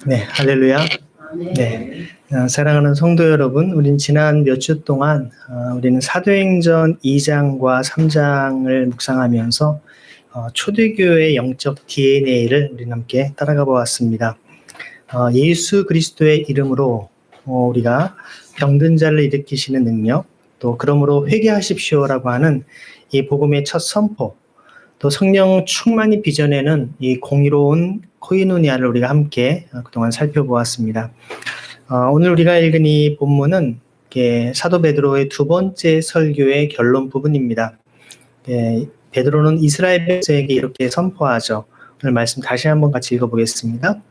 네, 할렐루야. 네, 사랑하는 성도 여러분, 우린 지난 몇 주 동안 우리는 사도행전 2장과 3장을 묵상하면서 초대교회의 영적 DNA를 우리는 함께 따라가 보았습니다. 예수 그리스도의 이름으로 우리가 병든 자를 일으키시는 능력, 또 그러므로 회개하십시오라고 하는 이 복음의 첫 선포, 또 성령 충만이 빚어내는 이 공의로운 코이노니아를 우리가 함께 그동안 살펴보았습니다. 오늘 우리가 읽은 이 본문은 사도 베드로의 두 번째 설교의 결론 부분입니다. 베드로는 이스라엘 백성에게 이렇게 선포하죠. 오늘 말씀 다시 한번 같이 읽어보겠습니다.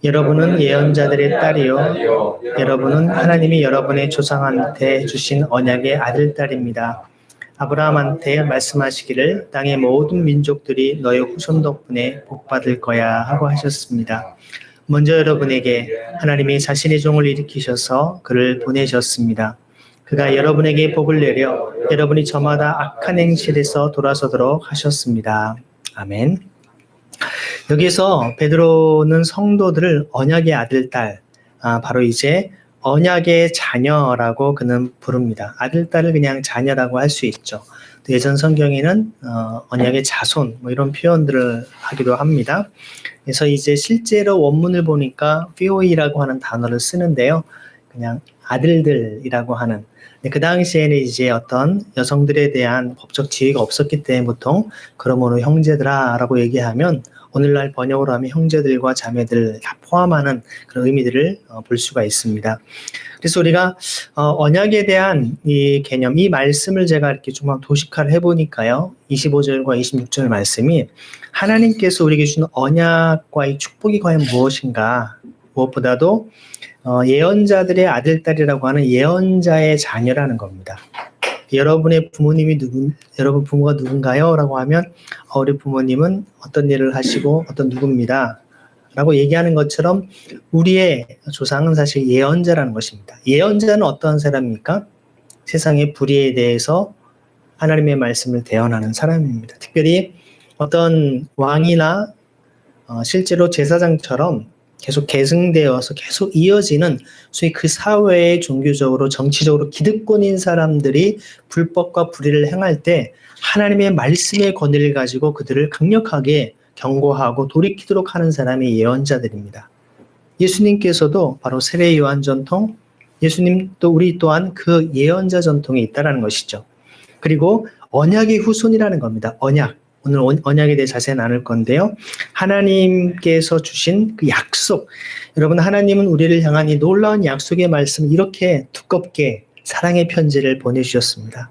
여러분은 예언자들의 딸이요, 여러분은 하나님이 여러분의 조상한테 주신 언약의 아들, 딸입니다. 아브라함한테 말씀하시기를 땅의 모든 민족들이 너의 후손 덕분에 복받을 거야 하고 하셨습니다. 먼저 여러분에게 하나님이 자신의 종을 일으키셔서 그를 보내셨습니다. 그가 여러분에게 복을 내려 여러분이 저마다 악한 행실에서 돌아서도록 하셨습니다. 아멘. 여기서 베드로는 성도들을 언약의 아들, 딸, 바로 이제 언약의 자녀라고 그는 부릅니다. 아들, 딸을 그냥 자녀라고 할 수 있죠. 예전 성경에는 언약의 자손 이런 표현들을 하기도 합니다. 그래서 이제 실제로 원문을 보니까 피오이라고 하는 단어를 쓰는데요. 그냥 아들들이라고 하는. 그 당시에는 이제 어떤 여성들에 대한 법적 지위가 없었기 때문에 보통 그러므로 형제들아라고 얘기하면 오늘날 번역으로 하면 형제들과 자매들 다 포함하는 그런 의미들을 볼 수가 있습니다. 그래서 우리가 언약에 대한 이 개념, 이 말씀을 제가 이렇게 좀 도식화를 해보니까요. 25절과 26절 말씀이 하나님께서 우리에게 주신 언약과 이 축복이 과연 무엇인가, 무엇보다도 예언자들의 아들, 딸이라고 하는 예언자의 자녀라는 겁니다. 여러분의 부모님이 여러분 부모가 누군가요? 라고 하면 우리 부모님은 어떤 일을 하시고 어떤 누구입니다. 라고 얘기하는 것처럼 우리의 조상은 사실 예언자라는 것입니다. 예언자는 어떤 사람입니까? 세상의 불의에 대해서 하나님의 말씀을 대언하는 사람입니다. 특별히 어떤 왕이나 실제로 제사장처럼 계속 계승되어서 계속 이어지는 소위 그 사회의 종교적으로 정치적으로 기득권인 사람들이 불법과 불의를 행할 때 하나님의 말씀의 권위를 가지고 그들을 강력하게 경고하고 돌이키도록 하는 사람이 예언자들입니다. 예수님께서도 바로 세례 요한 전통, 예수님 또 우리 또한 그 예언자 전통에 있다는 것이죠. 그리고 언약의 후손이라는 겁니다. 언약. 오늘 언약에 대해 자세히 나눌 건데요. 하나님께서 주신 그 약속. 여러분, 하나님은 우리를 향한 이 놀라운 약속의 말씀을 이렇게 두껍게 사랑의 편지를 보내주셨습니다.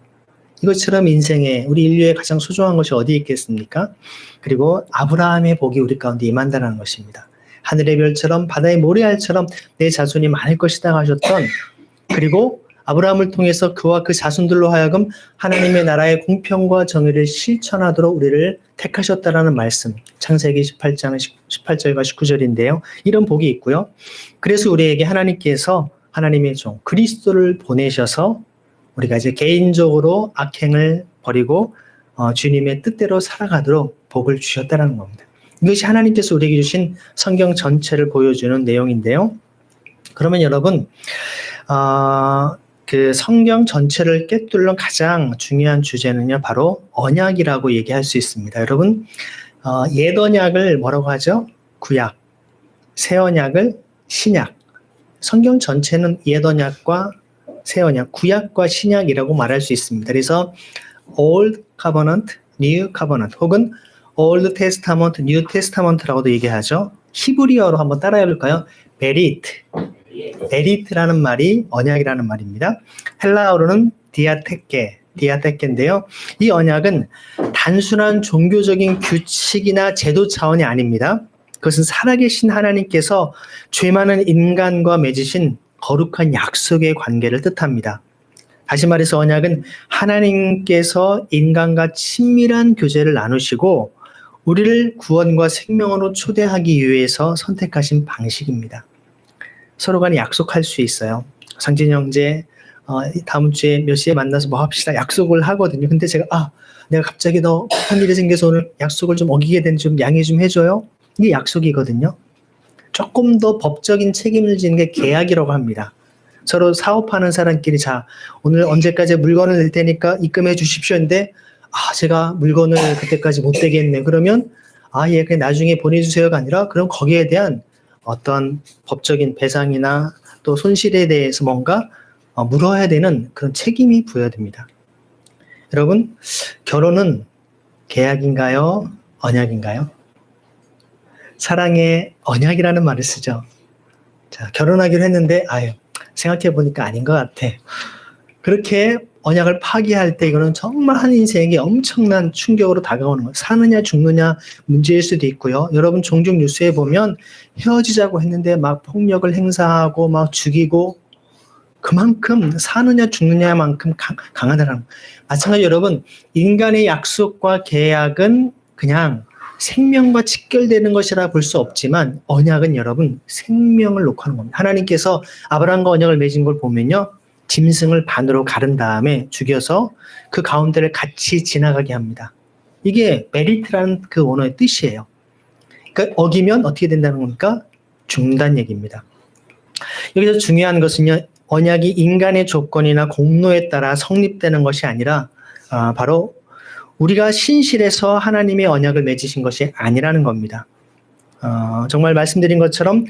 이것처럼 인생에 우리 인류의 가장 소중한 것이 어디 있겠습니까? 그리고 아브라함의 복이 우리 가운데 임한다는 것입니다. 하늘의 별처럼 바다의 모래알처럼 내 자손이 많을 것이다 하셨던, 그리고 아브라함을 통해서 그와 그 자손들로 하여금 하나님의 나라의 공평과 정의를 실천하도록 우리를 택하셨다라는 말씀, 창세기 18장 18절과 19절인데요. 이런 복이 있고요. 그래서 우리에게 하나님께서 하나님의 종 그리스도를 보내셔서 우리가 이제 개인적으로 악행을 버리고 주님의 뜻대로 살아가도록 복을 주셨다는 겁니다. 이것이 하나님께서 우리에게 주신 성경 전체를 보여주는 내용인데요. 그러면 여러분, 그 성경 전체를 꿰뚫는 가장 중요한 주제는요, 바로 언약이라고 얘기할 수 있습니다. 여러분, 옛 언약을 뭐라고 하죠? 구약. 새 언약을 신약. 성경 전체는 옛 언약과 새 언약, 구약과 신약이라고 말할 수 있습니다. 그래서 Old Covenant, New Covenant 혹은 Old Testament, New Testament라고도 얘기하죠. 히브리어로 한번 따라해 볼까요? 베리트. 베리트라는 말이 언약이라는 말입니다. 헬라어로는 디아테케인데요. 이 언약은 단순한 종교적인 규칙이나 제도 차원이 아닙니다. 그것은 살아계신 하나님께서 죄 많은 인간과 맺으신 거룩한 약속의 관계를 뜻합니다. 다시 말해서 언약은 하나님께서 인간과 친밀한 교제를 나누시고 우리를 구원과 생명으로 초대하기 위해서 선택하신 방식입니다. 서로 간에 약속할 수 있어요. 상진이 형제 다음 주에 몇 시에 만나서 뭐 합시다 약속을 하거든요. 근데 제가 내가 갑자기 너 급한 일이 생겨서 오늘 약속을 좀 어기게 된 좀 양해 좀 해줘요. 이게 약속이거든요. 조금 더 법적인 책임을 지는 게 계약이라고 합니다. 서로 사업하는 사람끼리 자, 오늘 언제까지 물건을 낼 테니까 입금해 주십시오 했는데 제가 물건을 그때까지 못 되겠네. 그러면 예, 그냥 나중에 보내주세요가 아니라 그럼 거기에 대한 어떤 법적인 배상이나 또 손실에 대해서 뭔가 물어야 되는 그런 책임이 부여됩니다. 여러분, 결혼은 계약인가요? 언약인가요? 사랑의 언약이라는 말을 쓰죠. 자, 결혼하기로 했는데 생각해 보니까 아닌 것 같아. 그렇게 언약을 파기할 때 이거는 정말 한 인생에게 엄청난 충격으로 다가오는 거예요. 사느냐 죽느냐 문제일 수도 있고요. 여러분 종종 뉴스에 보면 헤어지자고 했는데 막 폭력을 행사하고 막 죽이고 그만큼 사느냐 죽느냐만큼 강하다는 거예요. 마찬가지로 여러분 인간의 약속과 계약은 그냥 생명과 직결되는 것이라 볼 수 없지만 언약은 여러분 생명을 놓고 하는 겁니다. 하나님께서 아브라함과 언약을 맺은 걸 보면요. 짐승을 반으로 가른 다음에 죽여서 그 가운데를 같이 지나가게 합니다. 이게 메리트라는 그 원어의 뜻이에요. 그러니까 어기면 어떻게 된다는 겁니까? 죽는다는 얘기입니다. 여기서 중요한 것은요. 언약이 인간의 조건이나 공로에 따라 성립되는 것이 아니라 바로 우리가 신실해서 하나님의 언약을 맺으신 것이 아니라는 겁니다. 정말 말씀드린 것처럼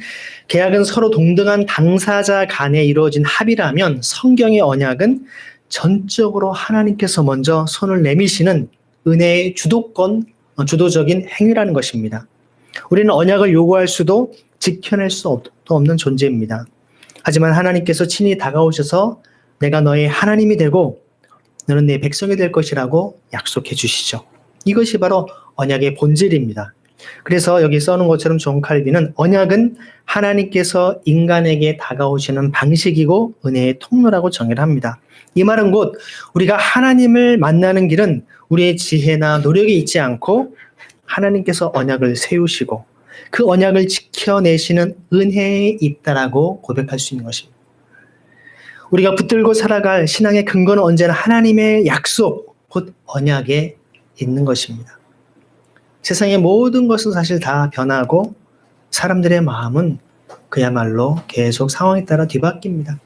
계약은 서로 동등한 당사자 간에 이루어진 합의라면 성경의 언약은 전적으로 하나님께서 먼저 손을 내미시는 은혜의 주도적인 행위라는 것입니다. 우리는 언약을 요구할 수도 지켜낼 수 없는 존재입니다. 하지만 하나님께서 친히 다가오셔서 내가 너의 하나님이 되고 너는 내 백성이 될 것이라고 약속해 주시죠. 이것이 바로 언약의 본질입니다. 그래서 여기 써놓은 것처럼 존 칼빈은 언약은 하나님께서 인간에게 다가오시는 방식이고 은혜의 통로라고 정의를 합니다. 이 말은 곧 우리가 하나님을 만나는 길은 우리의 지혜나 노력이 있지 않고 하나님께서 언약을 세우시고 그 언약을 지켜내시는 은혜에 있다라고 고백할 수 있는 것입니다. 우리가 붙들고 살아갈 신앙의 근거는 언제나 하나님의 약속, 곧 언약에 있는 것입니다. 세상의 모든 것은 사실 다 변하고 사람들의 마음은 그야말로 계속 상황에 따라 뒤바뀝니다.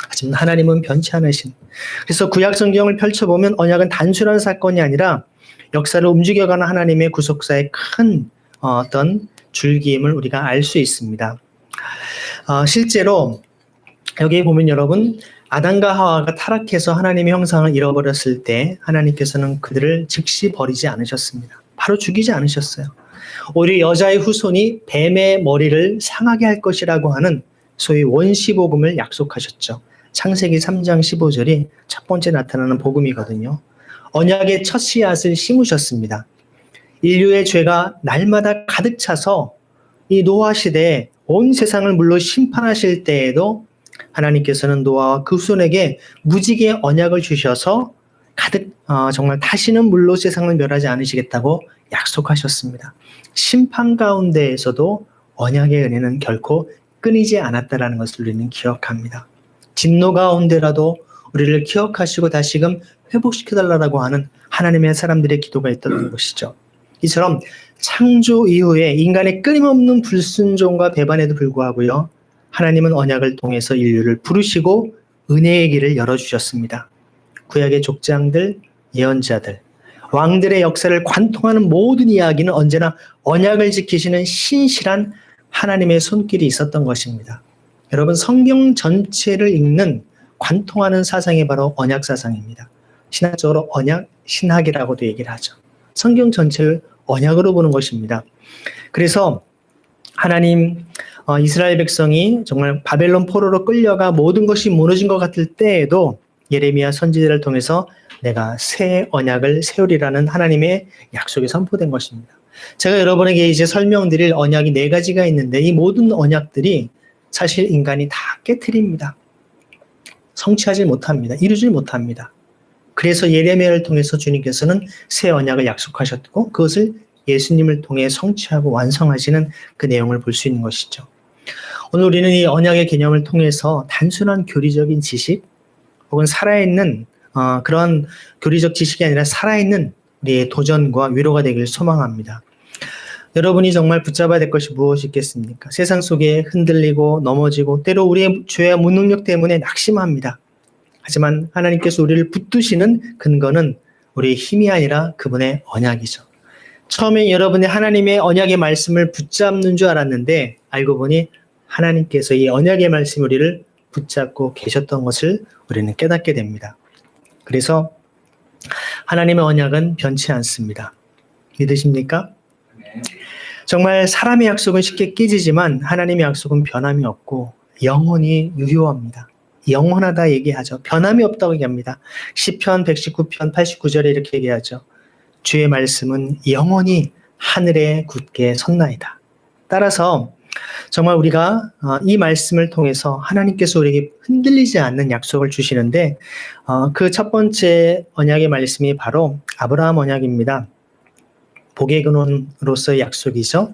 하지만 하나님은 변치 않으신. 그래서 구약 성경을 펼쳐보면 언약은 단순한 사건이 아니라 역사를 움직여가는 하나님의 구속사의 큰 어떤 줄기임을 우리가 알 수 있습니다. 실제로 여기에 보면 여러분 아담과 하와가 타락해서 하나님의 형상을 잃어버렸을 때 하나님께서는 그들을 즉시 버리지 않으셨습니다. 바로 죽이지 않으셨어요. 오히려 여자의 후손이 뱀의 머리를 상하게 할 것이라고 하는 소위 원시복음을 약속하셨죠. 창세기 3장 15절이 첫 번째 나타나는 복음이거든요. 언약의 첫 씨앗을 심으셨습니다. 인류의 죄가 날마다 가득 차서 이 노아 시대에 온 세상을 물로 심판하실 때에도 하나님께서는 노아와 그 후손에게 무지개의 언약을 주셔서 정말 다시는 물로 세상을 멸하지 않으시겠다고 약속하셨습니다. 심판 가운데에서도 언약의 은혜는 결코 끊이지 않았다라는 것을 우리는 기억합니다. 진노 가운데라도 우리를 기억하시고 다시금 회복시켜달라고 하는 하나님의 사람들의 기도가 있던 것이죠. 이처럼 창조 이후에 인간의 끊임없는 불순종과 배반에도 불구하고요. 하나님은 언약을 통해서 인류를 부르시고 은혜의 길을 열어주셨습니다. 구약의 족장들, 예언자들, 왕들의 역사를 관통하는 모든 이야기는 언제나 언약을 지키시는 신실한 하나님의 손길이 있었던 것입니다. 여러분 성경 전체를 읽는 관통하는 사상이 바로 언약 사상입니다. 신학적으로 언약 신학이라고도 얘기를 하죠. 성경 전체를 언약으로 보는 것입니다. 그래서 하나님 이스라엘 백성이 정말 바벨론 포로로 끌려가 모든 것이 무너진 것 같을 때에도 예레미야 선지자를 통해서 내가 새 언약을 세우리라는 하나님의 약속이 선포된 것입니다. 제가 여러분에게 이제 설명드릴 언약이 4가지가 있는데 이 모든 언약들이 사실 인간이 다 깨트립니다. 성취하지 못합니다. 이루지 못합니다. 그래서 예레미야를 통해서 주님께서는 새 언약을 약속하셨고 그것을 예수님을 통해 성취하고 완성하시는 그 내용을 볼 수 있는 것이죠. 오늘 우리는 이 언약의 개념을 통해서 단순한 교리적인 지식 혹은 살아있는 그런 교리적 지식이 아니라 살아있는 우리의 도전과 위로가 되길 소망합니다. 여러분이 정말 붙잡아야 될 것이 무엇이 있겠습니까? 세상 속에 흔들리고 넘어지고 때로 우리의 죄와 무능력 때문에 낙심합니다. 하지만 하나님께서 우리를 붙드시는 근거는 우리의 힘이 아니라 그분의 언약이죠. 처음에 여러분이 하나님의 언약의 말씀을 붙잡는 줄 알았는데 알고 보니 하나님께서 이 언약의 말씀 우리를 붙잡고 계셨던 것을 우리는 깨닫게 됩니다. 그래서 하나님의 언약은 변치 않습니다. 믿으십니까? 정말 사람의 약속은 쉽게 깨지지만 하나님의 약속은 변함이 없고 영원히 유효합니다. 영원하다 얘기하죠. 변함이 없다고 얘기합니다. 시편 119편 89절에 이렇게 얘기하죠. 주의 말씀은 영원히 하늘에 굳게 섰나이다. 따라서 정말 우리가 이 말씀을 통해서 하나님께서 우리에게 흔들리지 않는 약속을 주시는데 그 첫 번째 언약의 말씀이 바로 아브라함 언약입니다. 복의 근원으로서의 약속이죠.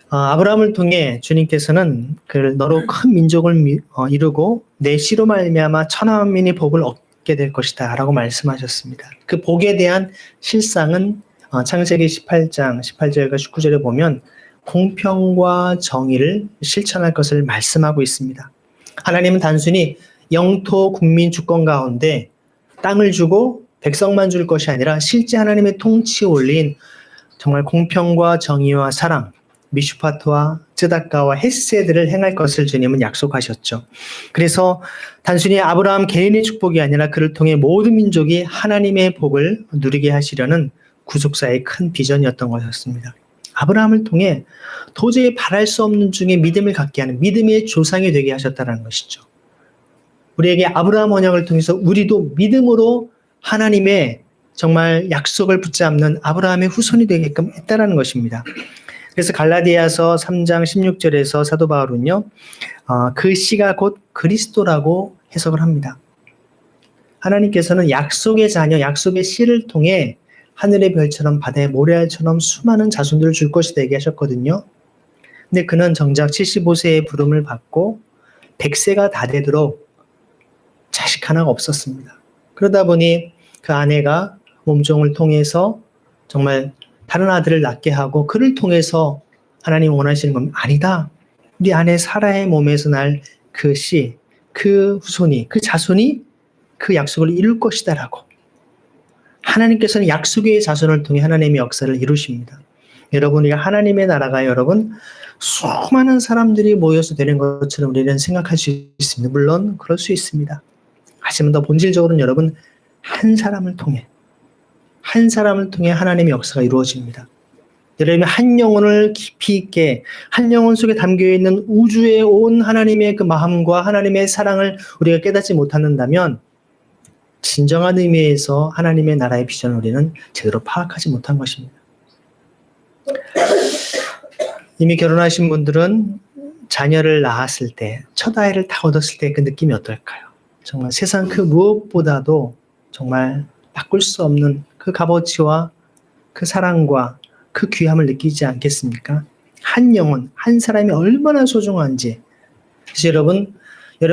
아브라함을 통해 주님께서는 너로 큰 민족을 이루고 내 씨로 말미암아 천하 만민이 복을 얻게 될 것이다 라고 말씀하셨습니다. 그 복에 대한 실상은 창세기 18장 18절과 19절에 보면 공평과 정의를 실천할 것을 말씀하고 있습니다. 하나님은 단순히 영토 국민 주권 가운데 땅을 주고 백성만 줄 것이 아니라 실제 하나님의 통치에 올린 정말 공평과 정의와 사랑, 미슈파트와 쯔다까와 헤세드를 행할 것을 주님은 약속하셨죠. 그래서 단순히 아브라함 개인의 축복이 아니라 그를 통해 모든 민족이 하나님의 복을 누리게 하시려는 구속사의 큰 비전이었던 것이었습니다. 아브라함을 통해 도저히 바랄 수 없는 중에 믿음을 갖게 하는 믿음의 조상이 되게 하셨다는 것이죠. 우리에게 아브라함 언약을 통해서 우리도 믿음으로 하나님의 정말 약속을 붙잡는 아브라함의 후손이 되게끔 했다는 것입니다. 그래서 갈라디아서 3장 16절에서 사도 바울은요, 그 씨가 곧 그리스도라고 해석을 합니다. 하나님께서는 약속의 자녀, 약속의 씨를 통해 하늘의 별처럼 바다의 모래알처럼 수많은 자손들을 줄 것이다 얘기하셨거든요. 근데 그는 정작 75세의 부름을 받고 100세가 다 되도록 자식 하나가 없었습니다. 그러다 보니 그 아내가 몸종을 통해서 정말 다른 아들을 낳게 하고 그를 통해서 하나님 원하시는 건 아니다. 우리 아내 사라의 몸에서 날 그 씨, 그 후손이, 그 자손이 그 약속을 이룰 것이다 라고. 하나님께서는 약속의 자손을 통해 하나님의 역사를 이루십니다. 여러분, 우리가 하나님의 나라가 여러분 수많은 사람들이 모여서 되는 것처럼 우리는 생각할 수 있습니다. 물론 그럴 수 있습니다. 하지만 더 본질적으로는 여러분 한 사람을 통해 하나님의 역사가 이루어집니다. 여러분 한 영혼을 깊이 있게 한 영혼 속에 담겨있는 우주에 온 하나님의 그 마음과 하나님의 사랑을 우리가 깨닫지 못한다면 진정한 의미에서 하나님의 나라의 비전을 우리는 제대로 파악하지 못한 것입니다. 이미 결혼하신 분들은 자녀를 낳았을 때, 첫 아이를 다 얻었을 때 그 느낌이 어떨까요? 정말 세상 그 무엇보다도 정말 바꿀 수 없는 그 값어치와 그 사랑과 그 귀함을 느끼지 않겠습니까? 한 영혼, 한 사람이 얼마나 소중한지. 그래서 여러분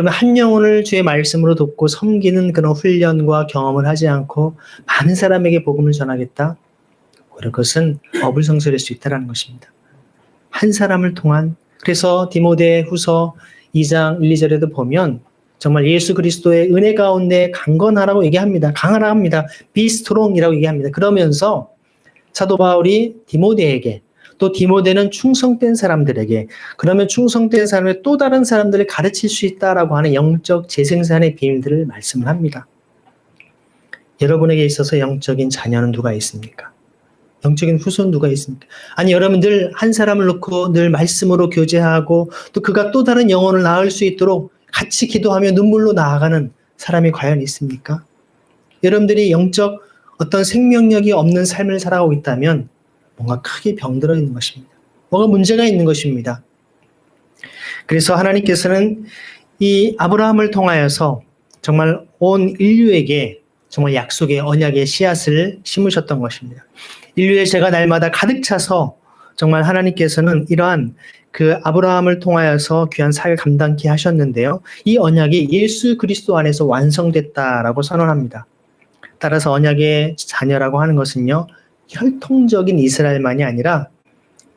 한 영혼을 주의 말씀으로 돕고 섬기는 그런 훈련과 경험을 하지 않고 많은 사람에게 복음을 전하겠다? 오히려 그것은 어불성설일 수 있다는 것입니다. 한 사람을 통한, 그래서 디모데 후서 2장 1, 2절에도 보면 정말 예수 그리스도의 은혜 가운데 강건하라고 얘기합니다. 강하라 합니다. Be strong이라고 얘기합니다. 그러면서 사도 바울이 디모데에게, 또 디모데는 충성된 사람들에게, 그러면 충성된 사람의 또 다른 사람들을 가르칠 수 있다라고 하는 영적 재생산의 비밀들을 말씀을 합니다. 여러분에게 있어서 영적인 자녀는 누가 있습니까? 영적인 후손 누가 있습니까? 아니 여러분 늘 한 사람을 놓고 늘 말씀으로 교제하고 또 그가 또 다른 영혼을 낳을 수 있도록 같이 기도하며 눈물로 나아가는 사람이 과연 있습니까? 여러분들이 영적 어떤 생명력이 없는 삶을 살아가고 있다면 뭔가 크게 병들어 있는 것입니다. 뭔가 문제가 있는 것입니다. 그래서 하나님께서는 이 아브라함을 통하여서 정말 온 인류에게 정말 약속의 언약의 씨앗을 심으셨던 것입니다. 인류의 죄가 날마다 가득 차서 정말 하나님께서는 이러한 그 아브라함을 통하여서 귀한 사역을 감당케 하셨는데요. 이 언약이 예수 그리스도 안에서 완성됐다라고 선언합니다. 따라서 언약의 자녀라고 하는 것은요, 혈통적인 이스라엘만이 아니라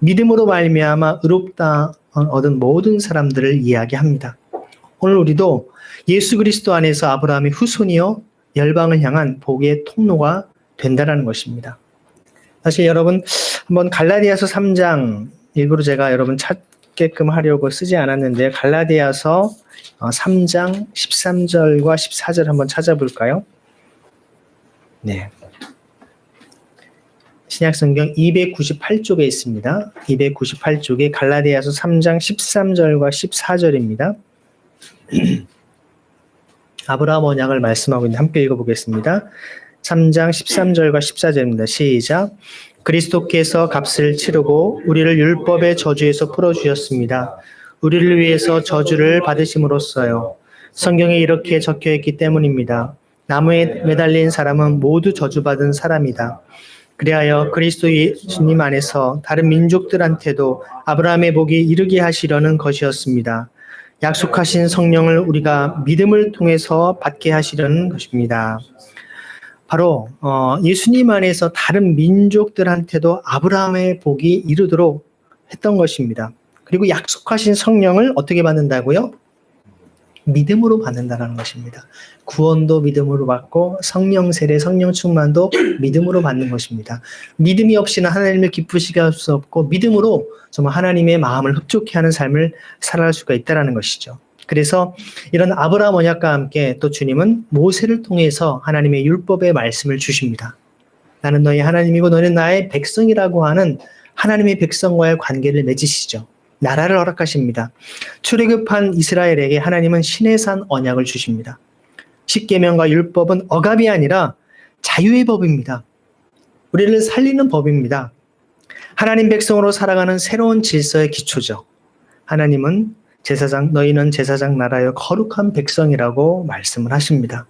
믿음으로 말미암아 의롭다 얻은 모든 사람들을 이야기합니다. 오늘 우리도 예수 그리스도 안에서 아브라함의 후손이요 열방을 향한 복의 통로가 된다는 것입니다. 사실 여러분 한번 갈라디아서 3장 일부러 제가 여러분 찾게끔 하려고 쓰지 않았는데 갈라디아서 3장 13절과 14절 한번 찾아볼까요? 네. 신약성경 298쪽에 있습니다. 298쪽에 갈라디아서 3장 13절과 14절입니다. 아브라함 언약을 말씀하고 있는데 함께 읽어보겠습니다. 3장 13절과 14절입니다. 시작. 그리스도께서 값을 치르고 우리를 율법의 저주에서 풀어주셨습니다. 우리를 위해서 저주를 받으심으로써요. 성경에 이렇게 적혀있기 때문입니다. 나무에 매달린 사람은 모두 저주받은 사람이다. 그리하여 그리스도 예수님 안에서 다른 민족들한테도 아브라함의 복이 이르게 하시려는 것이었습니다. 약속하신 성령을 우리가 믿음을 통해서 받게 하시려는 것입니다. 바로 예수님 안에서 다른 민족들한테도 아브라함의 복이 이르도록 했던 것입니다. 그리고 약속하신 성령을 어떻게 받는다고요? 믿음으로 받는다는 것입니다. 구원도 믿음으로 받고 성령 세례, 성령 충만도 믿음으로 받는 것입니다. 믿음이 없이는 하나님을 기쁘시게 할 수 없고 믿음으로 정말 하나님의 마음을 흡족해 하는 삶을 살아갈 수가 있다는 것이죠. 그래서 이런 아브라함 언약과 함께 또 주님은 모세를 통해서 하나님의 율법의 말씀을 주십니다. 나는 너희 하나님이고 너는 나의 백성이라고 하는 하나님의 백성과의 관계를 맺으시죠. 나라를 허락하십니다. 출애굽한 이스라엘에게 하나님은 시내산 언약을 주십니다. 십계명과 율법은 억압이 아니라 자유의 법입니다. 우리를 살리는 법입니다. 하나님 백성으로 살아가는 새로운 질서의 기초죠. 하나님은 제사장, 너희는 제사장 나라여 거룩한 백성이라고 말씀을 하십니다.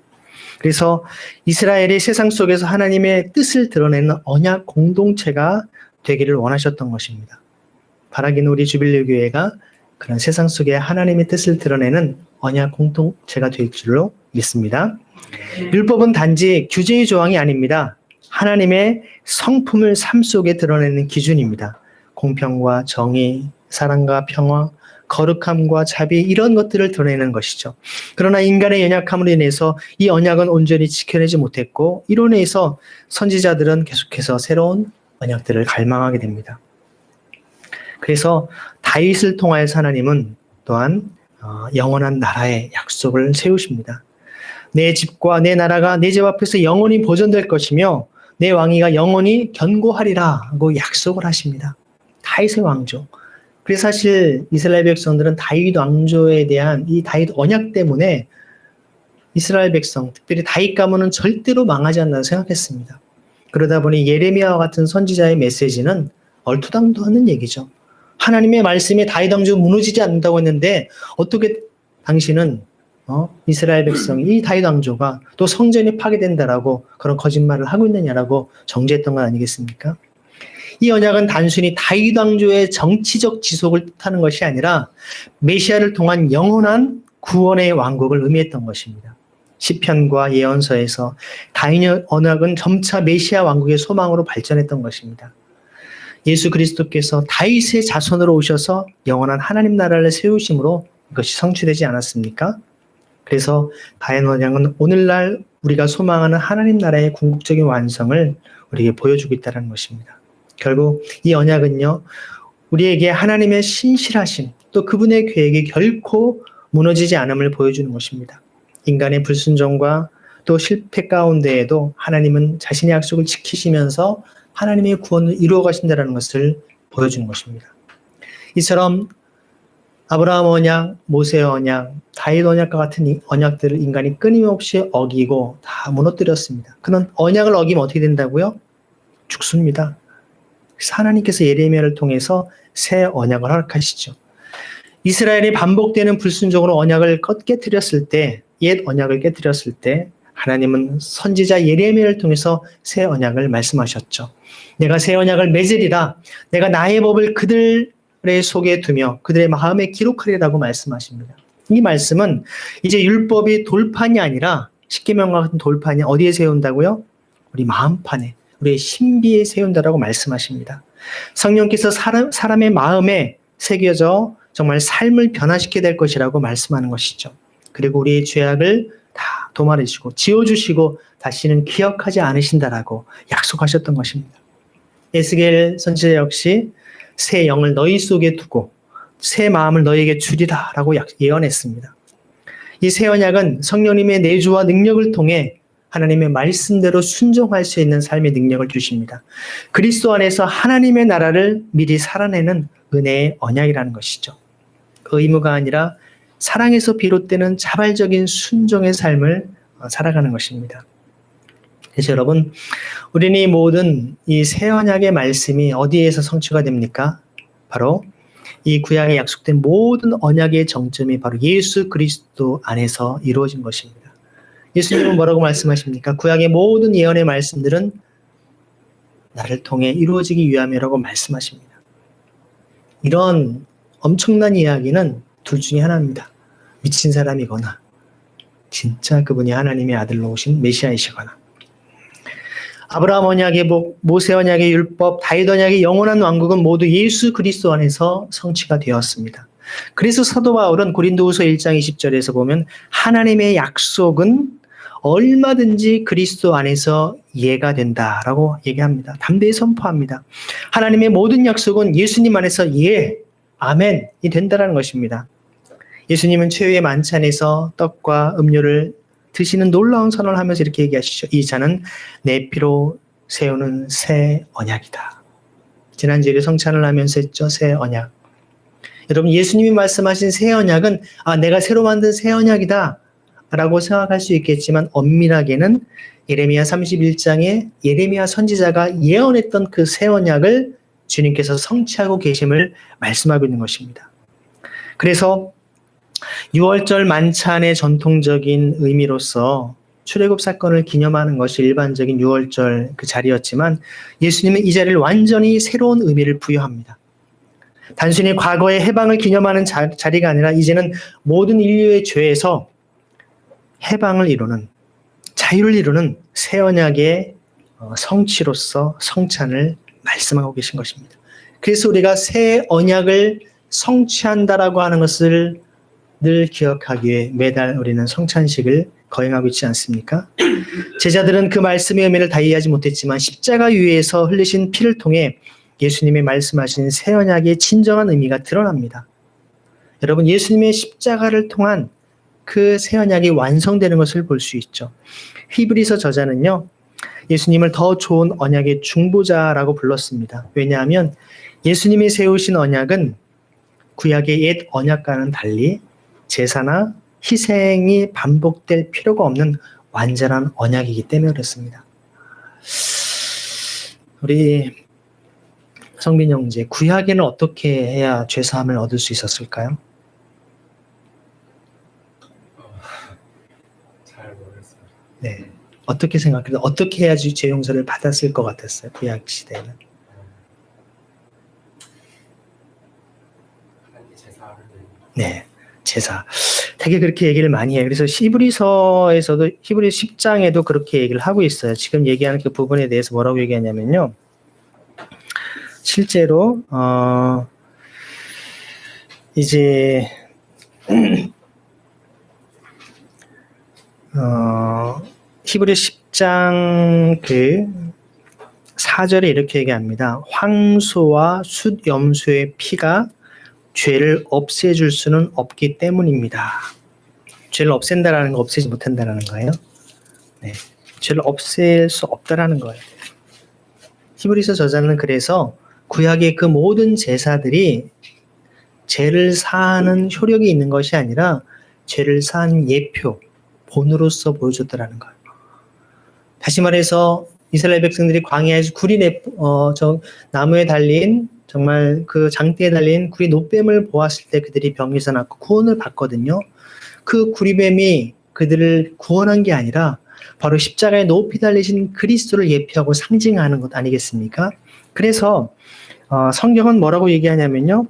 그래서 이스라엘이 세상 속에서 하나님의 뜻을 드러내는 언약 공동체가 되기를 원하셨던 것입니다. 바라기는 우리 주빌리교회가 그런 세상 속에 하나님의 뜻을 드러내는 언약 공동체가 될 줄로 믿습니다. 율법은 단지 규제의 조항이 아닙니다. 하나님의 성품을 삶 속에 드러내는 기준입니다. 공평과 정의, 사랑과 평화, 거룩함과 자비 이런 것들을 드러내는 것이죠. 그러나 인간의 연약함으로 인해서 이 언약은 온전히 지켜내지 못했고 이로 인해서 선지자들은 계속해서 새로운 언약들을 갈망하게 됩니다. 그래서 다윗을 통하여서 하나님은 또한 영원한 나라의 약속을 세우십니다. 내 집과 내 나라가 내 집 앞에서 영원히 보존될 것이며 내 왕위가 영원히 견고하리라 하고 약속을 하십니다. 다윗의 왕조. 그래서 사실 이스라엘 백성들은 다윗 왕조에 대한 이 다윗 언약 때문에 이스라엘 백성, 특별히 다윗 가문은 절대로 망하지 않는다고 생각했습니다. 그러다 보니 예레미야와 같은 선지자의 메시지는 얼토당토하는 얘기죠. 하나님의 말씀에 다윗 왕조가 무너지지 않는다고 했는데 어떻게 당신은 이스라엘 백성이 이 다윗 왕조가 또 성전이 파괴된다라고 그런 거짓말을 하고 있느냐라고 정죄했던 건 아니겠습니까? 이 언약은 단순히 다윗 왕조의 정치적 지속을 뜻하는 것이 아니라 메시아를 통한 영원한 구원의 왕국을 의미했던 것입니다. 시편과 예언서에서 다윗의 언약은 점차 메시아 왕국의 소망으로 발전했던 것입니다. 예수 그리스도께서 다윗의 자손으로 오셔서 영원한 하나님 나라를 세우심으로 이것이 성취되지 않았습니까? 그래서 다윗 언약은 오늘날 우리가 소망하는 하나님 나라의 궁극적인 완성을 우리에게 보여주고 있다는 것입니다. 결국 이 언약은요, 우리에게 하나님의 신실하심, 또 그분의 계획이 결코 무너지지 않음을 보여주는 것입니다. 인간의 불순종과 또 실패 가운데에도 하나님은 자신의 약속을 지키시면서 하나님의 구원을 이루어 가신다는 것을 보여주는 것입니다. 이처럼 아브라함 언약, 모세 언약, 다윗 언약과 같은 언약들을 인간이 끊임없이 어기고 다 무너뜨렸습니다. 그런 언약을 어기면 어떻게 된다고요? 죽습니다. 그래서 하나님께서 예레미야를 통해서 새 언약을 허락하시죠. 이스라엘이 반복되는 불순종으로 언약을 깨뜨렸을 때, 옛 언약을 깨뜨렸을 때 하나님은 선지자 예레미야를 통해서 새 언약을 말씀하셨죠. 내가 새 언약을 맺으리라. 내가 나의 법을 그들의 속에 두며 그들의 마음에 기록하리라고 말씀하십니다. 이 말씀은 이제 율법이 돌판이 아니라 십계명과 같은 돌판이 어디에 세운다고요? 우리 마음판에, 우리의 신비에 세운다라고 말씀하십니다. 성령께서 사람의 마음에 새겨져 정말 삶을 변화시키게 될 것이라고 말씀하는 것이죠. 그리고 우리의 죄악을 다 도말해주시고 지워주시고 다시는 기억하지 않으신다라고 약속하셨던 것입니다. 에스겔 선지자 역시 새 영을 너희 속에 두고 새 마음을 너희에게 주리라 라고 예언했습니다. 이 새 언약은 성령님의 내주와 능력을 통해 하나님의 말씀대로 순종할 수 있는 삶의 능력을 주십니다. 그리스도 안에서 하나님의 나라를 미리 살아내는 은혜의 언약이라는 것이죠. 의무가 아니라 사랑에서 비롯되는 자발적인 순종의 삶을 살아가는 것입니다. 그래서 여러분, 우리는 이 모든 이 새 언약의 말씀이 어디에서 성취가 됩니까? 바로 이 구약에 약속된 모든 언약의 정점이 바로 예수 그리스도 안에서 이루어진 것입니다. 예수님은 뭐라고 말씀하십니까? 구약의 모든 예언의 말씀들은 나를 통해 이루어지기 위함이라고 말씀하십니다. 이런 엄청난 이야기는 둘 중에 하나입니다. 미친 사람이거나 진짜 그분이 하나님의 아들로 오신 메시아이시거나. 아브라함 언약의 복, 모세 언약의 율법, 다윗 언약의 영원한 왕국은 모두 예수 그리스도 안에서 성취가 되었습니다. 그래서 사도 바울은 고린도후서 1장 20절에서 보면 하나님의 약속은 얼마든지 그리스도 안에서 이해가 된다라고 얘기합니다. 담대히 선포합니다. 하나님의 모든 약속은 예수님 안에서 예, 아멘이 된다는 것입니다. 예수님은 최후의 만찬에서 떡과 음료를 드시는 놀라운 선언을 하면서 이렇게 얘기하시죠. 이 잔은 내 피로 세우는 새 언약이다. 지난주에 성찬을 하면서 했죠. 새 언약. 여러분, 예수님이 말씀하신 새 언약은 내가 새로 만든 새 언약이다 라고 생각할 수 있겠지만 엄밀하게는 예레미야 31장에 예레미야 선지자가 예언했던 그 새 언약을 주님께서 성취하고 계심을 말씀하고 있는 것입니다. 그래서 6월절 만찬의 전통적인 의미로서 출애굽 사건을 기념하는 것이 일반적인 6월절 그 자리였지만 예수님은 이 자리를 완전히 새로운 의미를 부여합니다. 단순히 과거의 해방을 기념하는 자리가 아니라 이제는 모든 인류의 죄에서 해방을 이루는, 자유를 이루는 새 언약의 성취로서 성찬을 말씀하고 계신 것입니다. 그래서 우리가 새 언약을 성취한다라고 하는 것을 늘 기억하기 위해 매달 우리는 성찬식을 거행하고 있지 않습니까? 제자들은 그 말씀의 의미를 다 이해하지 못했지만 십자가 위에서 흘리신 피를 통해 예수님의 말씀하신 새 언약의 진정한 의미가 드러납니다. 여러분, 예수님의 십자가를 통한 그 새 언약이 완성되는 것을 볼 수 있죠. 히브리서 저자는요, 예수님을 더 좋은 언약의 중보자라고 불렀습니다. 왜냐하면 예수님이 세우신 언약은 구약의 옛 언약과는 달리 제사나 희생이 반복될 필요가 없는 완전한 언약이기 때문에 그렇습니다. 우리 성빈 형제, 구약에는 어떻게 해야 죄사함을 얻을 수 있었을까요? 잘 모르겠습니다. 네, 어떻게 생각해요? 어떻게 해야지 죄 용서를 받았을 것 같았어요? 구약 시대는. 하나님께 제사를 드리고. 네, 제사. 되게 그렇게 얘기를 많이 해요. 그래서 히브리서에서도 히브리 10장에도 그렇게 얘기를 하고 있어요. 지금 얘기하는 그 부분에 대해서 뭐라고 얘기하냐면요. 실제로 이제 히브리 10장 그 4절에 이렇게 얘기합니다. 황소와 숫염소의 피가 죄를 없애줄 수는 없기 때문입니다. 죄를 없앤다라는 거 없애지 못한다라는 거예요. 네, 죄를 없앨 수 없다라는 거예요. 히브리서 저자는 그래서 구약의 그 모든 제사들이 죄를 사하는 효력이 있는 것이 아니라 죄를 사한 예표, 본으로서 보여줬다라는 거예요. 다시 말해서 이스라엘 백성들이 광야에서 나무에 달린 정말 그 장대에 달린 구리 노뱀을 보았을 때 그들이 병에서 낫고 구원을 받거든요. 그 구리뱀이 그들을 구원한 게 아니라 바로 십자가에 높이 달리신 그리스도를 예표하고 상징하는 것 아니겠습니까? 그래서 성경은 뭐라고 얘기하냐면요.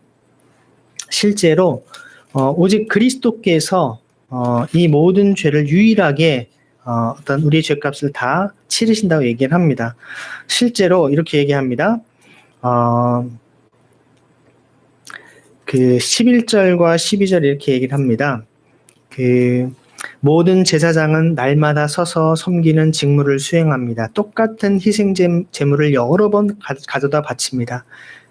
실제로 오직 그리스도께서 이 모든 죄를 유일하게 우리의 죄값을 다 치르신다고 얘기를 합니다. 실제로 이렇게 얘기합니다. 그 11절과 12절 이렇게 얘기를 합니다. 그 모든 제사장은 날마다 서서 섬기는 직무를 수행합니다. 똑같은 희생 제물을 여러 번 가져다 바칩니다.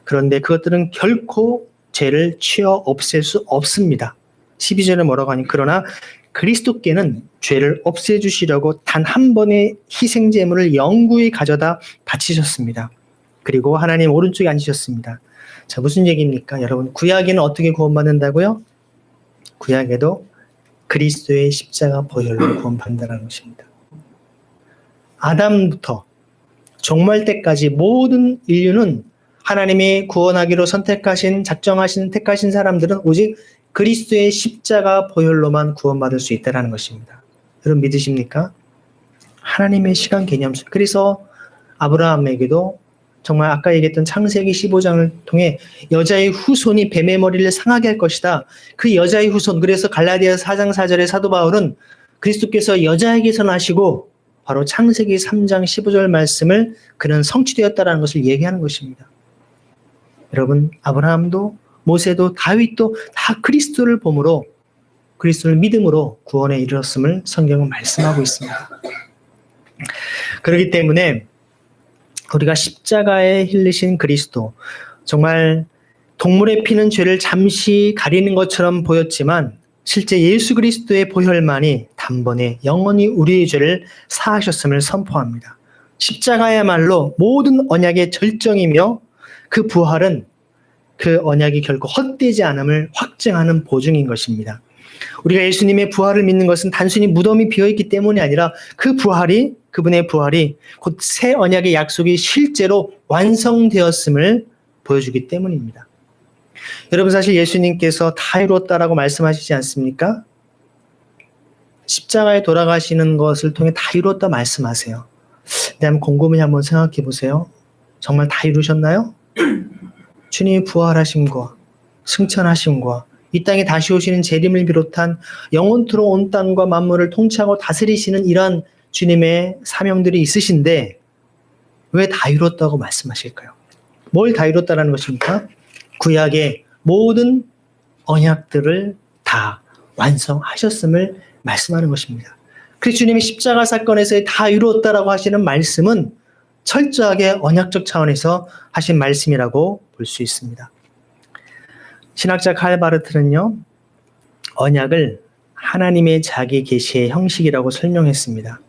그런데 그것들은 결코 죄를 치워 없앨 수 없습니다. 12절에 뭐라고 하니 그러나 그리스도께는 죄를 없애주시려고 단 한 번의 희생 제물을 영구히 가져다 바치셨습니다. 그리고 하나님 오른쪽에 앉으셨습니다. 자, 무슨 얘기입니까? 여러분, 구약에는 어떻게 구원받는다고요? 구약에도 그리스도의 십자가 보혈로 구원받는다는 것입니다. 아담부터 종말 때까지 모든 인류는 하나님이 구원하기로 선택하신, 작정하신, 택하신 사람들은 오직 그리스도의 십자가 보혈로만 구원받을 수 있다는 것입니다. 여러분 믿으십니까? 하나님의 시간 개념. 그래서 아브라함에게도 정말 아까 얘기했던 창세기 15장을 통해 여자의 후손이 뱀의 머리를 상하게 할 것이다. 그 여자의 후손, 그래서 갈라디아서 4장 4절의 사도 바울은 그리스도께서 여자에게서 나시고 바로 창세기 3장 15절 말씀을 그는 성취되었다는 것을 얘기하는 것입니다. 여러분, 아브라함도 모세도 다윗도 다 그리스도를 봄으로, 그리스도를 믿음으로 구원에 이르렀음을 성경은 말씀하고 있습니다. 그렇기 때문에 우리가 십자가에 흘리신 그리스도, 정말 동물의 피는 죄를 잠시 가리는 것처럼 보였지만 실제 예수 그리스도의 보혈만이 단번에 영원히 우리의 죄를 사하셨음을 선포합니다. 십자가야말로 모든 언약의 절정이며 그 부활은 그 언약이 결코 헛되지 않음을 확증하는 보증인 것입니다. 우리가 예수님의 부활을 믿는 것은 단순히 무덤이 비어있기 때문이 아니라 그 부활이, 그분의 부활이 곧 새 언약의 약속이 실제로 완성되었음을 보여주기 때문입니다. 여러분, 사실 예수님께서 다 이루었다라고 말씀하시지 않습니까? 십자가에 돌아가시는 것을 통해 다 이루었다 말씀하세요. 근데 한번 곰곰이 한번 생각해 보세요. 정말 다 이루셨나요? 주님이 부활하심과 승천하심과 이 땅에 다시 오시는 재림을 비롯한 영원토록 온 땅과 만물을 통치하고 다스리시는 이러한 주님의 사명들이 있으신데 왜 다 이뤘다고 말씀하실까요? 뭘 다 이뤘다라는 것입니까? 구약의 모든 언약들을 다 완성하셨음을 말씀하는 것입니다. 그래서 주님이 십자가 사건에서 다 이루었다라고 하시는 말씀은 철저하게 언약적 차원에서 하신 말씀이라고 볼 수 있습니다. 신학자 칼바르트는요, 언약을 하나님의 자기 계시의 형식이라고 설명했습니다.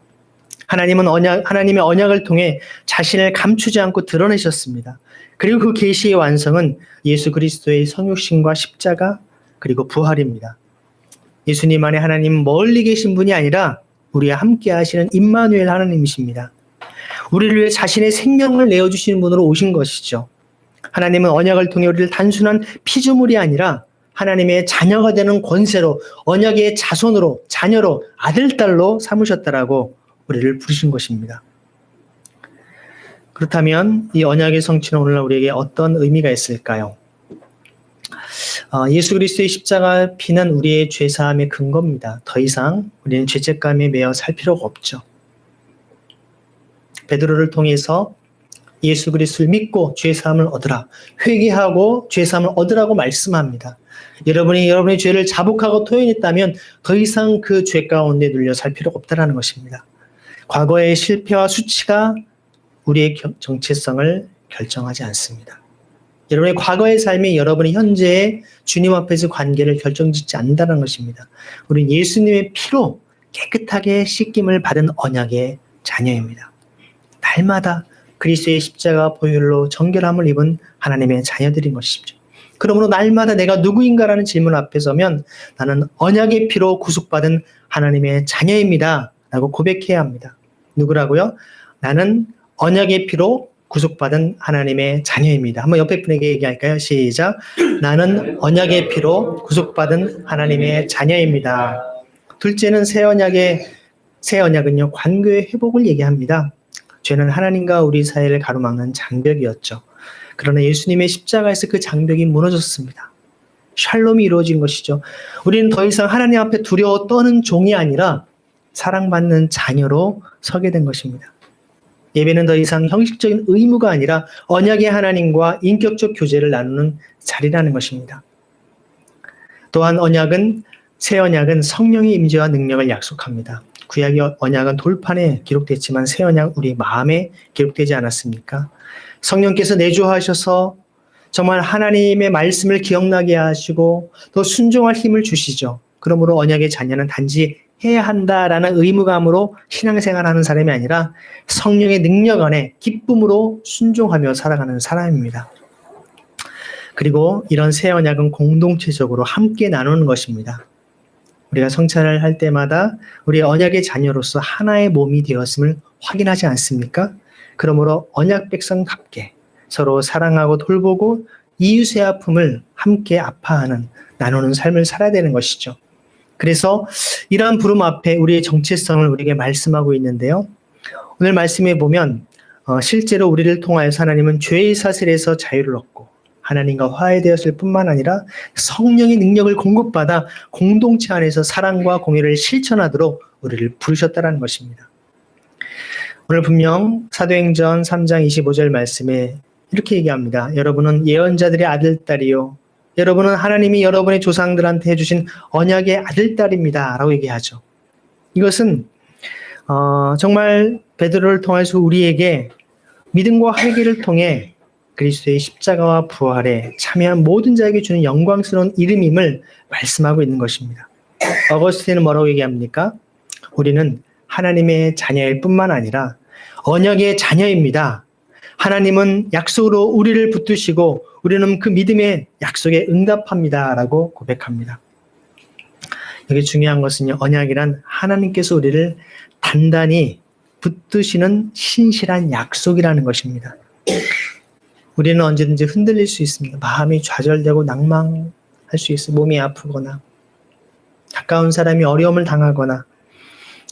하나님의 언약을 통해 자신을 감추지 않고 드러내셨습니다. 그리고 그 계시의 완성은 예수 그리스도의 성육신과 십자가 그리고 부활입니다. 예수님 안에 하나님은 멀리 계신 분이 아니라 우리와 함께 하시는 임마누엘 하나님이십니다. 우리를 위해 자신의 생명을 내어주시는 분으로 오신 것이죠. 하나님은 언약을 통해 우리를 단순한 피조물이 아니라 하나님의 자녀가 되는 권세로, 언약의 자손으로, 자녀로, 아들, 딸로 삼으셨다라고 우리를 부르신 것입니다. 그렇다면 이 언약의 성취는 오늘날 우리에게 어떤 의미가 있을까요? 예수 그리스도의 십자가 피는 우리의 죄사함의 근거입니다. 더 이상 우리는 죄책감에 매여 살 필요가 없죠. 베드로를 통해서 예수 그리스도를 믿고 죄사함을 얻으라, 회개하고 죄사함을 얻으라고 말씀합니다. 여러분의 죄를 자복하고 토해냈다면 더 이상 그 죄 가운데 눌려 살 필요가 없다는 것입니다. 과거의 실패와 수치가 우리의 정체성을 결정하지 않습니다. 여러분의 과거의 삶이 여러분의 현재의 주님 앞에서 관계를 결정짓지 않는다는 것입니다. 우리는 예수님의 피로 깨끗하게 씻김을 받은 언약의 자녀입니다. 날마다 그리스도의 십자가 보혈로 정결함을 입은 하나님의 자녀들인 것이죠. 그러므로 날마다 내가 누구인가라는 질문 앞에 서면 나는 언약의 피로 구속받은 하나님의 자녀입니다 라고 고백해야 합니다. 누구라고요? 나는 언약의 피로 구속받은 하나님의 자녀입니다. 한번 옆에 분에게 얘기할까요? 시작. 나는 언약의 피로 구속받은 하나님의 자녀입니다. 둘째는 새 언약은요, 관계의 회복을 얘기합니다. 죄는 하나님과 우리 사이를 가로막는 장벽이었죠. 그러나 예수님의 십자가에서 그 장벽이 무너졌습니다. 샬롬이 이루어진 것이죠. 우리는 더 이상 하나님 앞에 두려워 떠는 종이 아니라 사랑받는 자녀로 서게 된 것입니다. 예배는 더 이상 형식적인 의무가 아니라 언약의 하나님과 인격적 교제를 나누는 자리라는 것입니다. 또한 새 언약은 성령의 임재와 능력을 약속합니다. 구약의 언약은 돌판에 기록됐지만 새 언약은 우리 마음에 기록되지 않았습니까? 성령께서 내주하셔서 정말 하나님의 말씀을 기억나게 하시고 또 순종할 힘을 주시죠. 그러므로 언약의 자녀는 단지 해야 한다라는 의무감으로 신앙생활하는 사람이 아니라 성령의 능력 안에 기쁨으로 순종하며 살아가는 사람입니다. 그리고 이런 새 언약은 공동체적으로 함께 나누는 것입니다. 우리가 성찬을 할 때마다 우리 언약의 자녀로서 하나의 몸이 되었음을 확인하지 않습니까? 그러므로 언약 백성답게 서로 사랑하고 돌보고 이웃의 아픔을 함께 아파하는 나누는 삶을 살아야 되는 것이죠. 그래서 이러한 부름 앞에 우리의 정체성을 우리에게 말씀하고 있는데요. 오늘 말씀에 보면 실제로 우리를 통하여서 하나님은 죄의 사슬에서 자유를 얻고 하나님과 화해되었을 뿐만 아니라 성령의 능력을 공급받아 공동체 안에서 사랑과 공의를 실천하도록 우리를 부르셨다는 것입니다. 오늘 분명 사도행전 3장 25절 말씀에 이렇게 얘기합니다. 여러분은 예언자들의 아들, 딸이요. 여러분은 하나님이 여러분의 조상들한테 해주신 언약의 아들, 딸입니다. 라고 얘기하죠. 이것은 정말 베드로를 통해서 우리에게 믿음과 회개를 통해 그리스도의 십자가와 부활에 참여한 모든 자에게 주는 영광스러운 이름임을 말씀하고 있는 것입니다. 어거스틴은 뭐라고 얘기합니까? 우리는 하나님의 자녀일 뿐만 아니라 언약의 자녀입니다. 하나님은 약속으로 우리를 붙드시고 우리는 그 믿음의 약속에 응답합니다. 라고 고백합니다. 여기 중요한 것은요. 언약이란 하나님께서 우리를 단단히 붙드시는 신실한 약속이라는 것입니다. 우리는 언제든지 흔들릴 수 있습니다. 마음이 좌절되고 낭망할 수 있어요. 몸이 아프거나 가까운 사람이 어려움을 당하거나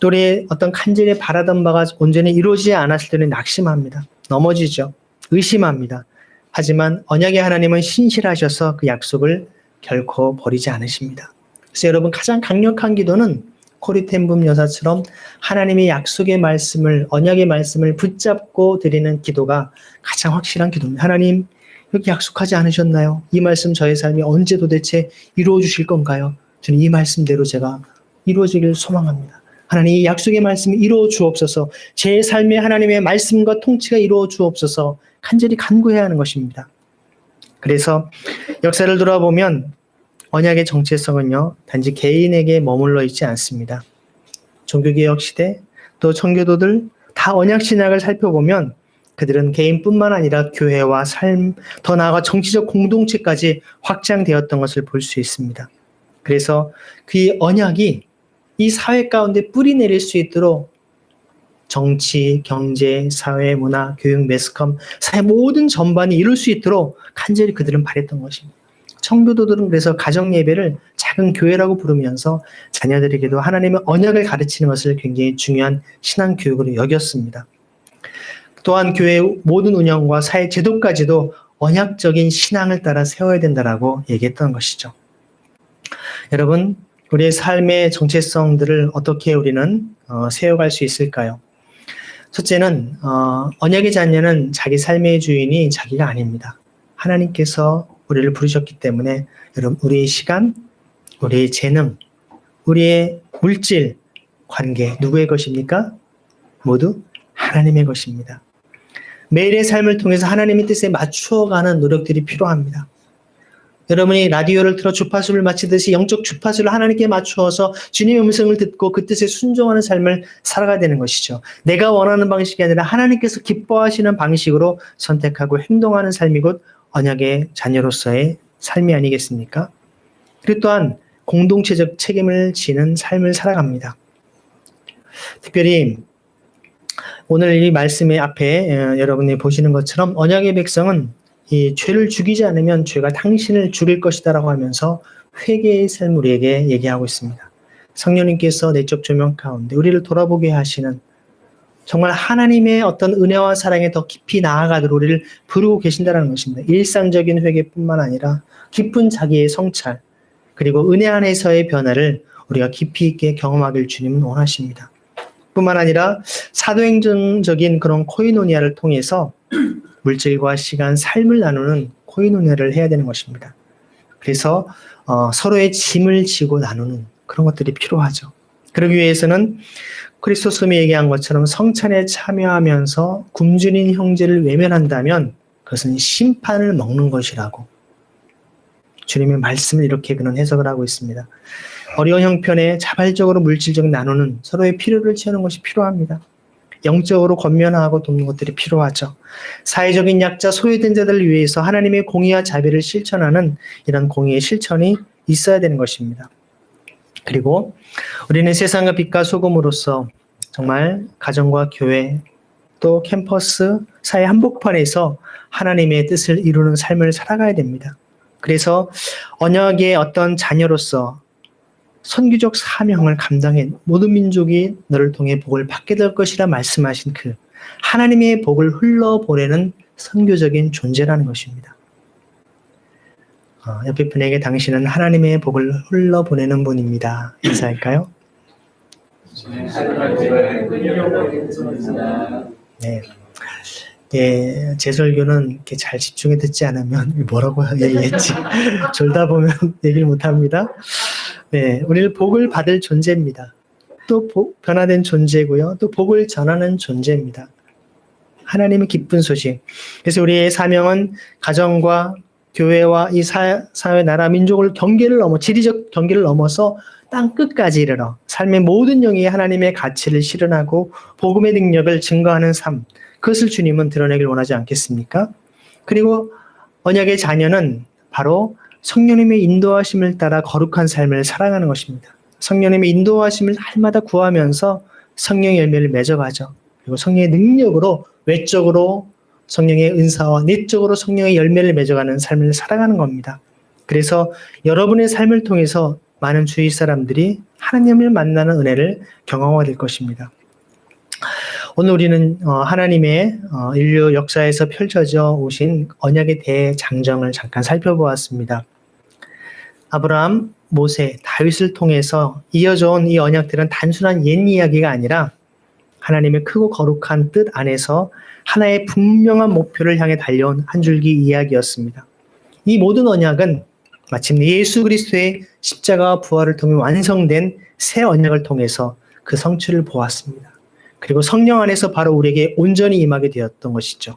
또 우리의 어떤 간절히 바라던 바가 온전히 이루어지지 않았을 때는 낙심합니다. 넘어지죠. 의심합니다. 하지만 언약의 하나님은 신실하셔서 그 약속을 결코 버리지 않으십니다. 그래서 여러분 가장 강력한 기도는 코리텐붐 여사처럼 하나님의 약속의 말씀을 언약의 말씀을 붙잡고 드리는 기도가 가장 확실한 기도입니다. 하나님 여기 약속하지 않으셨나요? 이 말씀 저의 삶이 언제 도대체 이루어 주실 건가요? 저는 이 말씀대로 제가 이루어지길 소망합니다. 하나님 이 약속의 말씀이 이루어 주옵소서. 제 삶에 하나님의 말씀과 통치가 이루어 주옵소서. 간절히 간구해야 하는 것입니다. 그래서 역사를 돌아보면 언약의 정체성은요, 단지 개인에게 머물러 있지 않습니다. 종교개혁 시대, 또 청교도들 다 언약 신학을 살펴보면 그들은 개인뿐만 아니라 교회와 삶, 더 나아가 정치적 공동체까지 확장되었던 것을 볼 수 있습니다. 그래서 그 언약이 이 사회 가운데 뿌리 내릴 수 있도록 정치, 경제, 사회, 문화, 교육, 매스컴, 사회 모든 전반이 이룰 수 있도록 간절히 그들은 바랬던 것입니다. 청교도들은 그래서 가정 예배를 작은 교회라고 부르면서 자녀들에게도 하나님의 언약을 가르치는 것을 굉장히 중요한 신앙 교육으로 여겼습니다. 또한 교회 모든 운영과 사회 제도까지도 언약적인 신앙을 따라 세워야 된다라고 얘기했던 것이죠. 여러분, 우리의 삶의 정체성들을 어떻게 우리는 세워갈 수 있을까요? 첫째는 언약의 자녀는 자기 삶의 주인이 자기가 아닙니다. 하나님께서 우리를 부르셨기 때문에 여러분 우리의 시간, 우리의 재능, 우리의 물질, 관계 누구의 것입니까? 모두 하나님의 것입니다. 매일의 삶을 통해서 하나님의 뜻에 맞추어가는 노력들이 필요합니다. 여러분이 라디오를 틀어 주파수를 맞추듯이 영적 주파수를 하나님께 맞추어서 주님의 음성을 듣고 그 뜻에 순종하는 삶을 살아가야 되는 것이죠. 내가 원하는 방식이 아니라 하나님께서 기뻐하시는 방식으로 선택하고 행동하는 삶이 곧 언약의 자녀로서의 삶이 아니겠습니까? 그리고 또한 공동체적 책임을 지는 삶을 살아갑니다. 특별히 오늘 이 말씀의 앞에 여러분이 보시는 것처럼 언약의 백성은 이 죄를 죽이지 않으면 죄가 당신을 죽일 것이다 라고 하면서 회개의 삶을 우리에게 얘기하고 있습니다. 성령님께서 내적 조명 가운데 우리를 돌아보게 하시는 정말 하나님의 어떤 은혜와 사랑에 더 깊이 나아가도록 우리를 부르고 계신다는 것입니다. 일상적인 회개뿐만 아니라 깊은 자기의 성찰 그리고 은혜 안에서의 변화를 우리가 깊이 있게 경험하길 주님은 원하십니다. 뿐만 아니라 사도행전적인 그런 코이노니아를 통해서 물질과 시간, 삶을 나누는 코이노니아를 해야 되는 것입니다. 그래서 서로의 짐을 지고 나누는 그런 것들이 필요하죠. 그러기 위해서는 크리스토스님이 얘기한 것처럼 성찬에 참여하면서 굶주린 형제를 외면한다면 그것은 심판을 먹는 것이라고 주님의 말씀을 이렇게 그는 해석을 하고 있습니다. 어려운 형편에 자발적으로 물질적 나누는 서로의 필요를 채우는 것이 필요합니다. 영적으로 권면하고 돕는 것들이 필요하죠. 사회적인 약자, 소외된 자들을 위해서 하나님의 공의와 자비를 실천하는 이런 공의의 실천이 있어야 되는 것입니다. 그리고 우리는 세상의 빛과 소금으로서 정말 가정과 교회 또 캠퍼스, 사회 한복판에서 하나님의 뜻을 이루는 삶을 살아가야 됩니다. 그래서 언약의 어떤 자녀로서 선교적 사명을 감당해 모든 민족이 너를 통해 복을 받게 될 것이라 말씀하신 그 하나님의 복을 흘러보내는 선교적인 존재라는 것입니다. 옆에 분에게 당신은 하나님의 복을 흘러보내는 분입니다. 인사할까요? 네. 예, 제 설교는 이렇게 잘 집중해 듣지 않으면 뭐라고 얘기했지? 졸다 보면 얘기를 못 합니다. 네, 우리는 복을 받을 존재입니다. 또 변화된 존재고요. 또 복을 전하는 존재입니다. 하나님의 기쁜 소식. 그래서 우리의 사명은 가정과 교회와 이 사회, 나라, 민족을 지리적 경계를 넘어서 땅 끝까지 이르러 삶의 모든 영역에 하나님의 가치를 실현하고 복음의 능력을 증거하는 삶. 그것을 주님은 드러내길 원하지 않겠습니까? 그리고 언약의 자녀는 바로 성령님의 인도하심을 따라 거룩한 삶을 살아가는 것입니다. 성령님의 인도하심을 날마다 구하면서 성령의 열매를 맺어가죠. 그리고 성령의 능력으로 외적으로 성령의 은사와 내적으로 성령의 열매를 맺어가는 삶을 살아가는 겁니다. 그래서 여러분의 삶을 통해서 많은 주위 사람들이 하나님을 만나는 은혜를 경험하게 될 것입니다. 오늘 우리는 하나님의 인류 역사에서 펼쳐져 오신 언약의 대장정을 잠깐 살펴보았습니다. 아브라함, 모세, 다윗을 통해서 이어져 온 이 언약들은 단순한 옛 이야기가 아니라 하나님의 크고 거룩한 뜻 안에서 하나의 분명한 목표를 향해 달려온 한 줄기 이야기였습니다. 이 모든 언약은 마침내 예수 그리스도의 십자가와 부활을 통해 완성된 새 언약을 통해서 그 성취를 보았습니다. 그리고 성령 안에서 바로 우리에게 온전히 임하게 되었던 것이죠.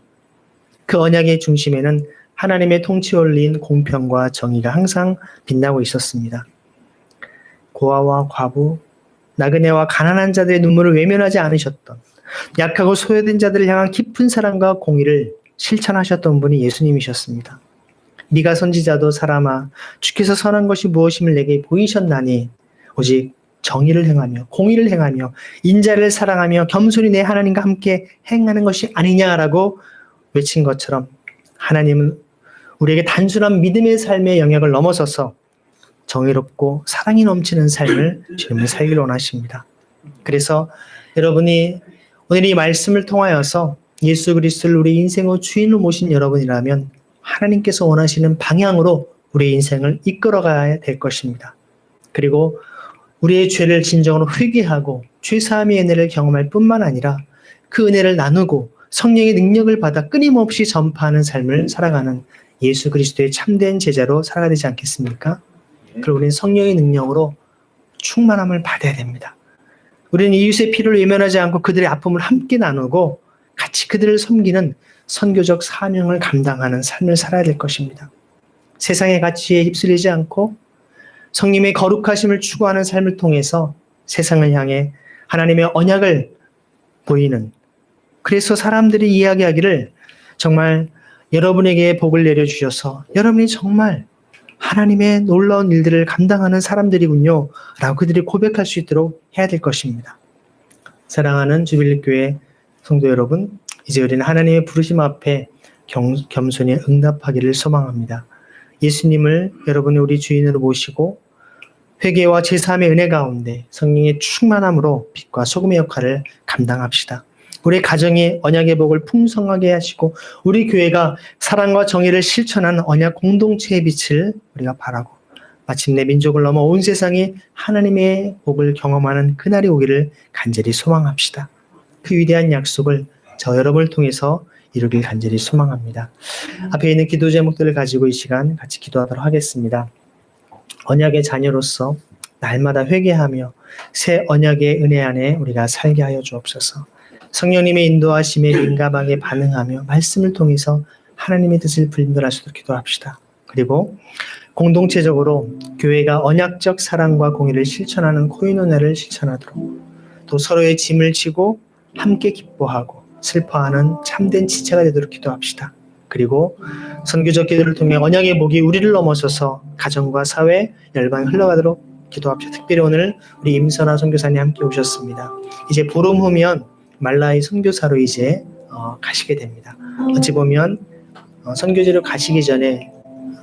그 언약의 중심에는 하나님의 통치 원리인 공평과 정의가 항상 빛나고 있었습니다. 고아와 과부, 나그네와 가난한 자들의 눈물을 외면하지 않으셨던, 약하고 소외된 자들을 향한 깊은 사랑과 공의를 실천하셨던 분이 예수님이셨습니다. 네가 선지자도 사람아, 주께서 선한 것이 무엇임을 내게 보이셨나니 오직 정의를 행하며 공의를 행하며 인자를 사랑하며 겸손히 내 하나님과 함께 행하는 것이 아니냐라고 외친 것처럼 하나님은 우리에게 단순한 믿음의 삶의 영역을 넘어서서 정의롭고 사랑이 넘치는 삶을 주님은 살기를 원하십니다. 그래서 여러분이 오늘 이 말씀을 통하여서 예수 그리스도를 우리 인생의 주인으로 모신 여러분이라면 하나님께서 원하시는 방향으로 우리의 인생을 이끌어가야 될 것입니다. 그리고 우리의 죄를 진정으로 회개하고 죄사함의 은혜를 경험할 뿐만 아니라 그 은혜를 나누고 성령의 능력을 받아 끊임없이 전파하는 삶을 살아가는 예수 그리스도의 참된 제자로 살아가야 되지 않겠습니까? 그리고 우리는 성령의 능력으로 충만함을 받아야 됩니다. 우리는 이웃의 필요를 외면하지 않고 그들의 아픔을 함께 나누고 같이 그들을 섬기는 선교적 사명을 감당하는 삶을 살아야 될 것입니다. 세상의 가치에 휩쓸리지 않고 성님의 거룩하심을 추구하는 삶을 통해서 세상을 향해 하나님의 언약을 보이는, 그래서 사람들이 이야기하기를 정말 여러분에게 복을 내려주셔서 여러분이 정말 하나님의 놀라운 일들을 감당하는 사람들이군요 라고 그들이 고백할 수 있도록 해야 될 것입니다. 사랑하는 주빌리교회 성도 여러분, 이제 우리는 하나님의 부르심 앞에 겸손히 응답하기를 소망합니다. 예수님을 여러분의 우리 주인으로 모시고 회개와 제사함의 은혜 가운데 성령의 충만함으로 빛과 소금의 역할을 감당합시다. 우리 가정이 언약의 복을 풍성하게 하시고 우리 교회가 사랑과 정의를 실천하는 언약 공동체의 빛을 우리가 바라고 마침내 민족을 넘어 온 세상이 하나님의 복을 경험하는 그날이 오기를 간절히 소망합시다. 그 위대한 약속을 저 여러분을 통해서 이루길 간절히 소망합니다. 앞에 있는 기도 제목들을 가지고 이 시간 같이 기도하도록 하겠습니다. 언약의 자녀로서 날마다 회개하며 새 언약의 은혜 안에 우리가 살게 하여 주옵소서. 성령님의 인도하심에 민감하게 반응하며 말씀을 통해서 하나님의 뜻을 분별할 수 있도록 기도합시다. 그리고 공동체적으로 교회가 언약적 사랑과 공의를 실천하는 코인원회를 실천하도록, 또 서로의 짐을 지고 함께 기뻐하고 슬퍼하는 참된 지체가 되도록 기도합시다. 그리고 선교적 기도를 통해 언약의 복이 우리를 넘어서서 가정과 사회, 열방에 흘러가도록 기도합시다. 특별히 오늘 우리 임선아 선교사님 함께 오셨습니다. 이제 보름 후면 말라이 선교사로 이제 가시게 됩니다. 어찌 보면 선교지로 가시기 전에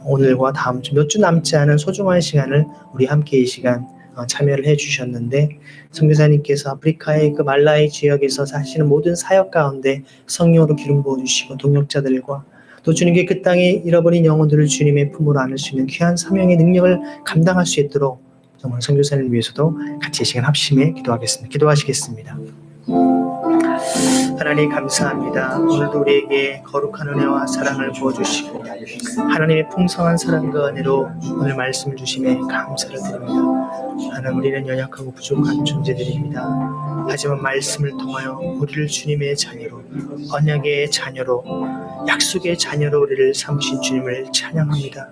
오늘과 다음 주 몇 주 남지 않은 소중한 시간을 우리 함께 이 시간 참여를 해주셨는데, 선교사님께서 아프리카의 그 말라이 지역에서 사시는 모든 사역 가운데 성령으로 기름 부어주시고 동역자들과 또 주님께 그 땅에 잃어버린 영혼들을 주님의 품으로 안을 수 있는 귀한 사명의 능력을 감당할 수 있도록 정말 선교사님을 위해서도 같이 이 시간 합심해 기도하겠습니다. 기도하시겠습니다. 하나님 감사합니다. 오늘도 우리에게 거룩한 은혜와 사랑을 부어주시고 하나님의 풍성한 사랑과 은혜로 오늘 말씀을 주심에 감사를 드립니다. 하나님, 우리는 연약하고 부족한 존재들입니다. 하지만 말씀을 통하여 우리를 주님의 자녀로, 언약의 자녀로, 약속의 자녀로 우리를 삼으신 주님을 찬양합니다.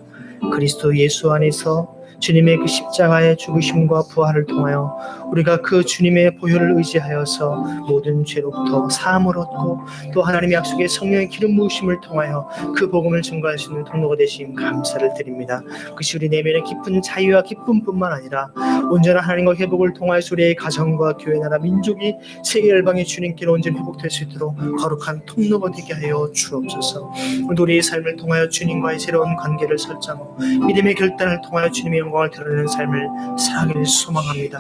그리스도 예수 안에서 주님의 그 십자가의 죽으심과 부활을 통하여 우리가 그 주님의 보혈을 의지하여서 모든 죄로부터 사함을 얻고 또 하나님의 약속의 성령의 기름 부으심을 통하여 그 복음을 증거할 수 있는 통로가 되심 감사를 드립니다. 그것이 우리 내면의 깊은 자유와 기쁨뿐만 아니라 온전한 하나님과 회복을 통하여서 우리의 가정과 교회, 나라, 민족이 세계 열방의 주님께로 온전히 회복될 수 있도록 거룩한 통로가 되게 하여 주옵소서. 오늘 우리의 삶을 통하여 주님과의 새로운 관계를 설정하고 믿음의 결단을 통하여 주님의 영광을 드러내는 삶을 살아가기를 소망합니다.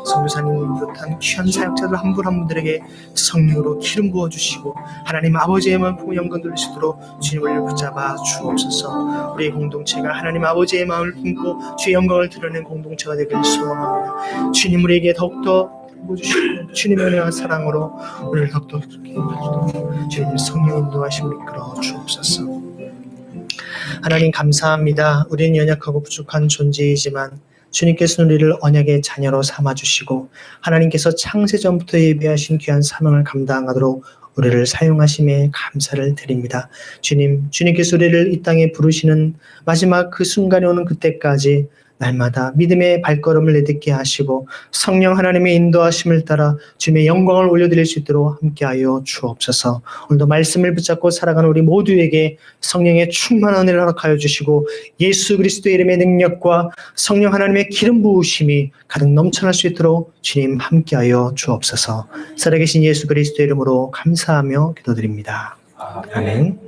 선교사님을 비롯한 귀한 사역자들 한 분 한 분들에게 성령으로 기름 부어주시고 하나님 아버지의 마음 품어 영광 돌릴 수 있도록 주님을 붙잡아 주옵소서. 우리의 공동체가 하나님 아버지의 마음을 품고 주의 영광을 드러내는 공동체가 되기를 소망합니다. 주님 우리에게 더욱더 부어주시고 주님의 은혜와 사랑으로 우리를 더욱더 주님 성령 인도하심을 이끌어 주옵소서. 하나님 감사합니다. 우리는 연약하고 부족한 존재이지만 주님께서는 우리를 언약의 자녀로 삼아주시고 하나님께서 창세전부터 예비하신 귀한 사명을 감당하도록 우리를 사용하심에 감사를 드립니다. 주님께서 우리를 이 땅에 부르시는 마지막 그 순간이 오는 그때까지 날마다 믿음의 발걸음을 내딛게 하시고 성령 하나님의 인도하심을 따라 주님의 영광을 올려드릴 수 있도록 함께하여 주옵소서. 오늘도 말씀을 붙잡고 살아가는 우리 모두에게 성령의 충만한 은혜를 허락하여 주시고 예수 그리스도의 이름의 능력과 성령 하나님의 기름 부으심이 가득 넘쳐날 수 있도록 주님 함께하여 주옵소서. 살아계신 예수 그리스도의 이름으로 감사하며 기도드립니다. 아멘.